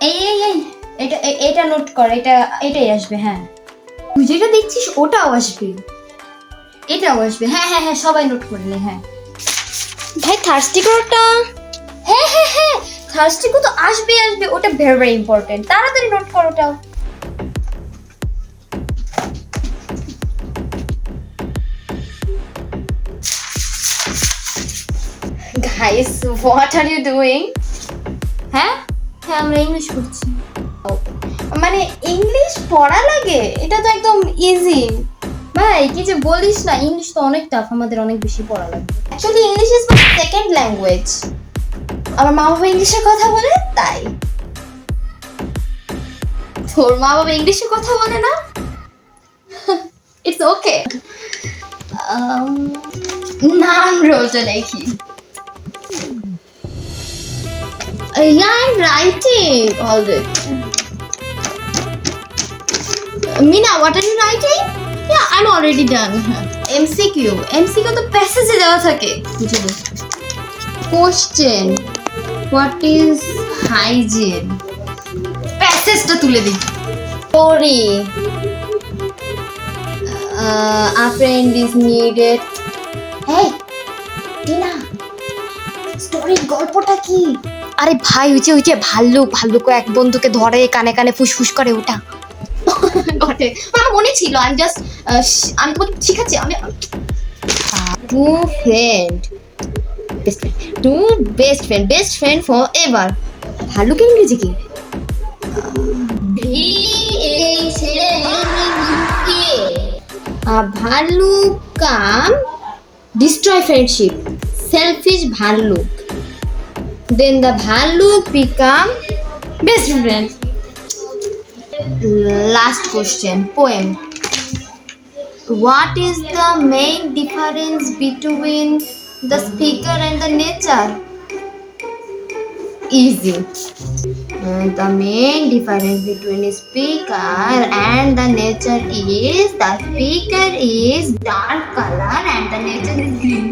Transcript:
এই এই এই এটা নোট কর, এটাই আসবে। হ্যাঁ, তুই যেটা দেখছিস ওটাও আসবে, এটাও আসবে। হ্যাঁ হ্যাঁ হ্যাঁ, সবাই নোট করলে। হ্যাঁ ভাই থার্স্টি কোটা। হ্যাঁ হ্যাঁ হ্যাঁ, থার্স্টিকও তো আসবে, ওটা ভেরি ভেরি ইম্পর্টেন্ট। তাড়াতাড়ি নোট কর ওটাও। Guys what are you doing? হ্যাঁ হ্যাঁ, আমরা ইংলিশ পড়ছি। মানে ইংলিশ পড়া লাগে? এটা তো একদম ইজি। ভাই কি যে বলিস না, ইংলিশ তো অনেক টাফ, আমাদের অনেক বেশি পড়া লাগে। Actually English is my second language. আমার মা বাবা ইংলিশে কথা বলে, তাই। তোর মা বাবা ইংলিশে কথা বলে না? It's okay. নাম রোজা লেখি। Yeah, I'm writing already. Mina, what are you writing? Yeah, I'm already done. MCQ তো প্যাসেজে দেওয়া থাকে। Question, what is hygiene? প্যাসেজটা তুলে দিই। Story, a friend is needed. Hey, Tina, স্টোরির গল্পটা কি? আরে ভাই, ওই যে ভাল্লুক এক বন্ধুকে ধরে, কানে কানে ফুসফুস করে, ওটা। ঘটে আমার মনে ছিল। আমি তোমাকে শিখাচ্ছি। Two friend, best friend forever. ভাল্লুকের ইংরেজি কি? ভাল্লুক কাম destroy friendship, selfish ভাল্লুক, then the ভাল্লুক become best friend. Last question, poem. What is the main difference between the speaker and the nature? Easy. The main difference between a speaker and the nature is the speaker is dark color and the nature is green.